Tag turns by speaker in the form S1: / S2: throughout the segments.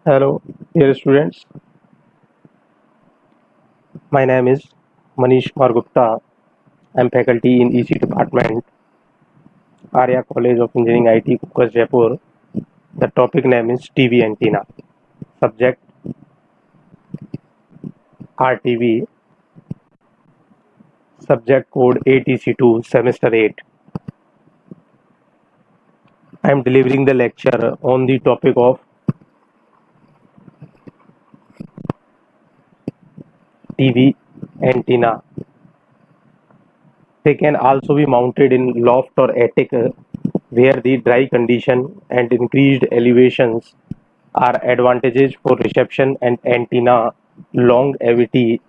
S1: Hello, dear students. My name is Manish Margupta. I'm faculty in EC department, Arya College of Engineering IT, Kukas, Jaipur. The topic name is TV antenna. Subject RTV. Subject code ATC2, semester 8. I'm delivering the lecture on the topic of TV antenna. They can also be mounted in loft or attic where the dry condition and increased elevations are advantages for reception and antenna longevity.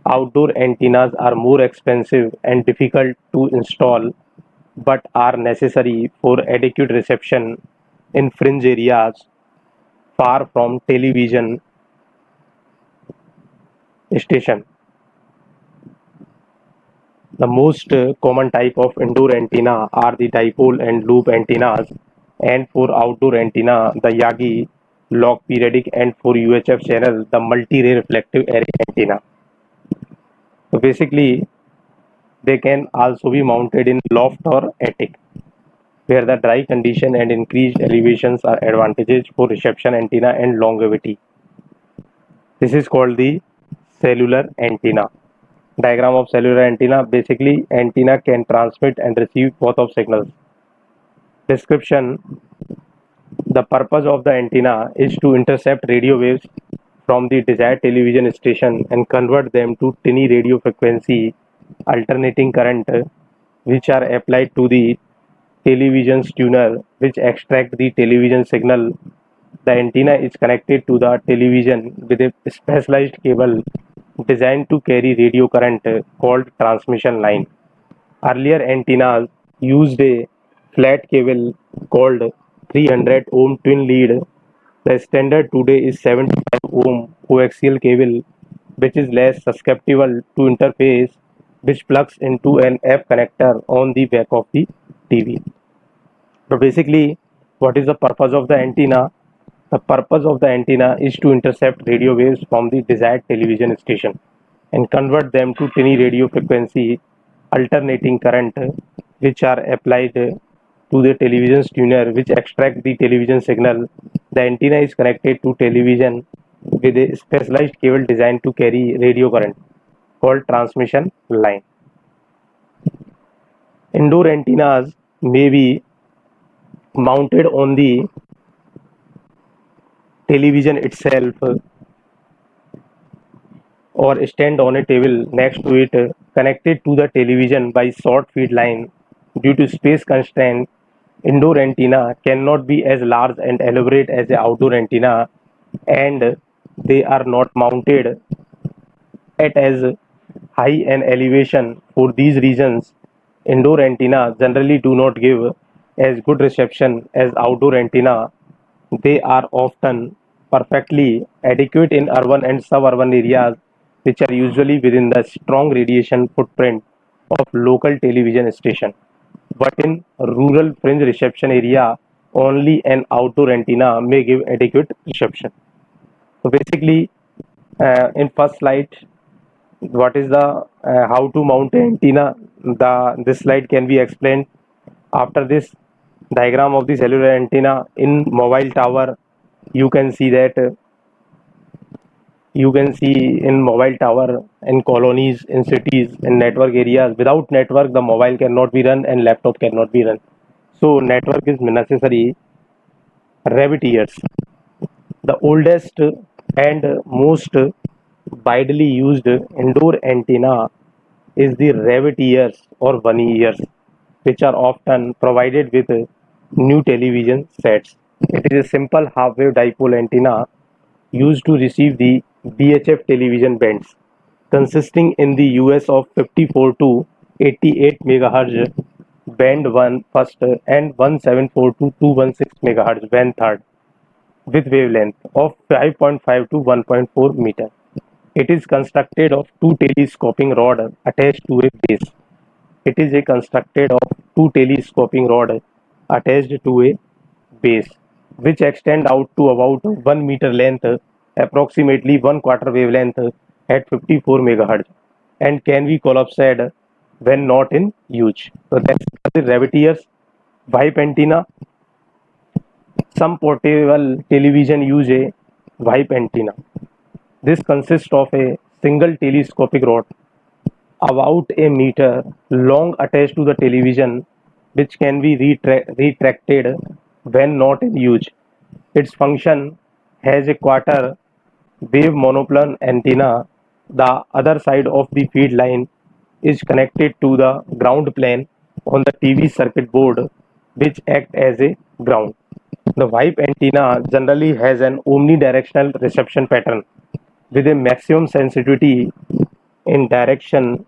S1: Outdoor antennas are more expensive and difficult to install but are necessary for adequate reception in fringe areas far from television station. The most common type of indoor antenna are the dipole and loop antennas, and for outdoor antenna, the Yagi, log periodic, and for UHF channel, the multi-ray reflective array antenna. So basically, they can also be mounted in loft or attic, where the dry condition and increased elevations are advantages for reception antenna and longevity. This is called the cellular antenna. Diagram of cellular antenna. Basically, antenna can transmit and receive both of signals. Description. The purpose of the antenna is to intercept radio waves from the desired television station and convert them to tiny radio frequency alternating current which are applied to the television's tuner which extract the television signal. The antenna is connected to the television with a specialized cable designed to carry radio current called transmission line. Earlier antennas used a flat cable called 300 ohm twin lead. The standard today is 75 ohm coaxial cable, which is less susceptible to interface, which plugs into an F connector on the back of the TV. So basically, what is the purpose of the antenna? The purpose of the antenna is to intercept radio waves from the desired television station and convert them to tiny radio frequency alternating current which are applied to the television's tuner which extract the television signal. The antenna is connected to television with a specialized cable designed to carry radio current called transmission line. Indoor antennas may be mounted on the television itself or stand on a table next to it connected to the television by short feed line. Due to space constraint, indoor antenna cannot be as large and elaborate as the outdoor antenna, and they are not mounted at as high an elevation. For these reasons, indoor antenna generally do not give as good reception as outdoor antenna. They are often perfectly adequate in urban and suburban areas, which are usually within the strong radiation footprint of local television station. But in rural fringe reception area, only an outdoor antenna may give adequate reception. So basically, in first slide, what is the how to mount antenna? The this slide can be explained. After this diagram of the cellular antenna in mobile tower, you can see that you can see in mobile tower in colonies in cities in network areas. Without network the mobile cannot be run and laptop cannot be run, so network is necessary. Rabbit ears, the oldest and most widely used indoor antenna is the rabbit ears or bunny ears, which are often provided with new television sets. It is a simple half-wave dipole antenna used to receive the VHF television bands, consisting in the US of 54 to 88 MHz band 1 first and 174 to 216 MHz band third, with wavelength of 5.5 to 1.4 meter. It is constructed of two telescoping rod attached to a base. It is a constructed of two telescoping rod attached to a base. which extend out to about 1 meter length, approximately 1/4 wavelength at 54 megahertz, and can be collapsed when not in use. So that's the Rabbitiers Vibe antenna. Some portable television use a Vibe antenna. This consists of a single telescopic rod about a meter long attached to the television, which can be retracted when not in use. Its function has a quarter wave monoplan antenna. The other side of the feed line is connected to the ground plane on the TV circuit board, which act as a ground. The Vibe antenna generally has an omnidirectional reception pattern with a maximum sensitivity in direction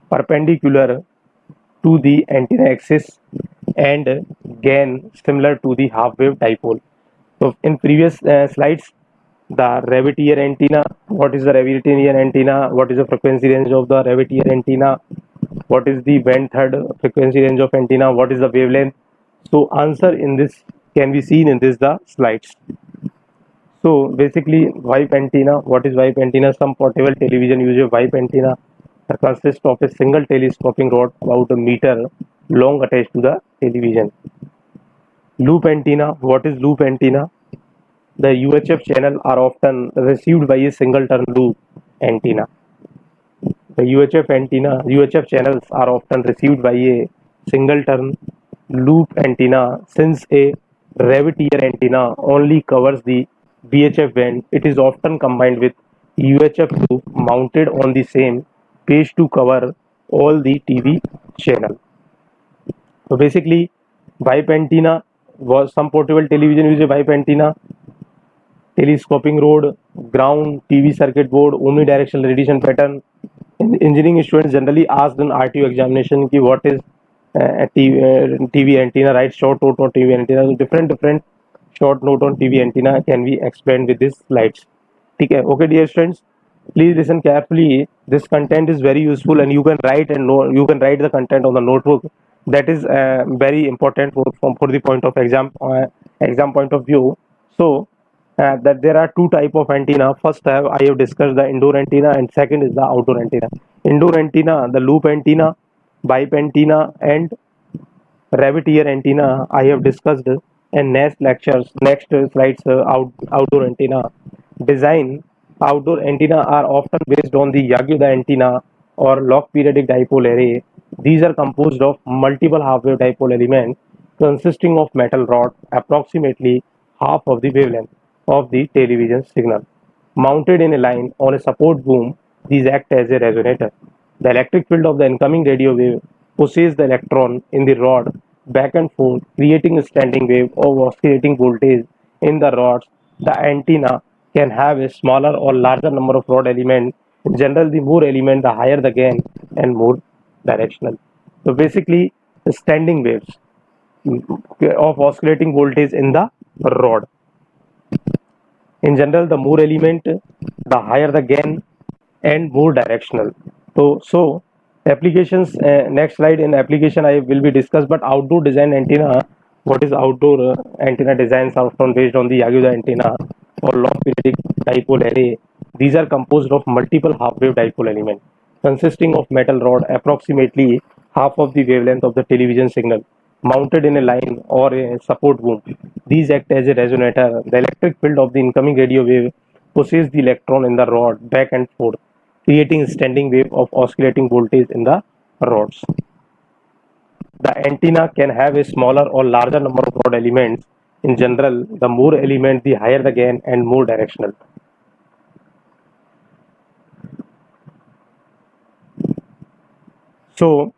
S1: perpendicular to the antenna axis and gain similar to the half wave dipole. So in previous slides, the Rabbitier antenna, what is the Rabbitier antenna, what is the frequency range of the Rabbitier antenna, what is the band third frequency range of antenna, what is the wavelength. So answer in this can be seen in this the slides. So basically, Vibe antenna. What is Vibe antenna? Some portable television use a Vibe antenna that consists of a single telescoping rod about a meter long attached to the television. Loop antenna. What is loop antenna? The UHF channel are often received by a single turn loop antenna. The UHF channels are often received by a single turn loop antenna. Since a Rabbitier antenna only covers the VHF band, it is often combined with UHF loop mounted on the same page to cover all the TV channel. So basically, Vibe antenna was some portable television use a Vibe antenna, telescoping rod, ground, TV circuit board, omnidirectional radiation pattern. Engineering students generally asked in RTO examination ki what is TV antenna, right? Short note on TV antenna. So different short note on TV antenna can be explained with these slides. Okay, dear students, please listen carefully. This content is very useful, and you can write you can write the content on the notebook. That is very important for the point of exam point of view. So that there are two type of antenna. First, I have discussed the indoor antenna, and second is the outdoor antenna. Indoor antenna, the loop antenna, Vibe antenna, and Rabbitier antenna I have discussed in next slides. Outdoor antenna design. Outdoor antenna are often based on the Yagi-Uda antenna or log periodic dipole array. These are composed of multiple half-wave dipole elements consisting of metal rod approximately half of the wavelength of the television signal. Mounted in a line on a support boom, these act as a resonator. The electric field of the incoming radio wave pushes the electron in the rod back and forth, creating a standing wave of oscillating voltage in the rods. The antenna can have a smaller or larger number of rod elements. In general, the more element, the higher the gain and more directional. So basically, the standing waves of oscillating voltage in the rod. In general, the more element, the higher the gain and more directional. So applications, next slide in application I will be discussed, but outdoor design antenna. What is outdoor antenna designs are often based on the Yagi-Uda antenna or long periodic dipole array. These are composed of multiple half-wave dipole elements consisting of metal rod approximately half of the wavelength of the television signal mounted in a line or a support boom. These act as a resonator. The electric field of the incoming radio wave pushes the electron in the rod back and forth, creating a standing wave of oscillating voltage in the rods. The antenna can have a smaller or larger number of rod elements. In general, the more element, the higher the gain and more directional. So,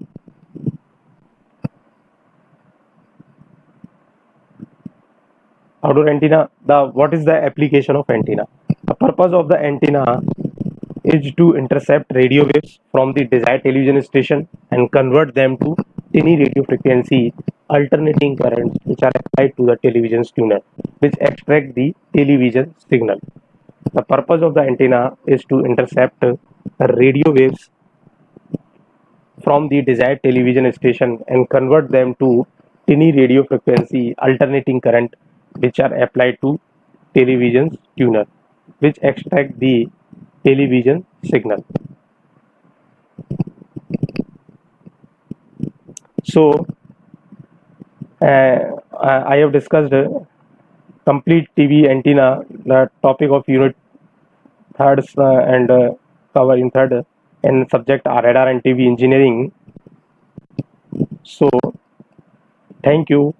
S1: outdoor antenna, what is the application of antenna? The purpose of the antenna is to intercept radio waves from the desired television station and convert them to tiny radio frequency alternating currents which are applied to the television tuner, which extract the television signal. The purpose of the antenna is to intercept radio waves from the desired television station and convert them to tiny radio frequency alternating current which are applied to television tuner, which extract the television signal. So, I have discussed complete TV antenna, the topic of unit third and cover in third, and subject are radar and TV engineering. So, thank you.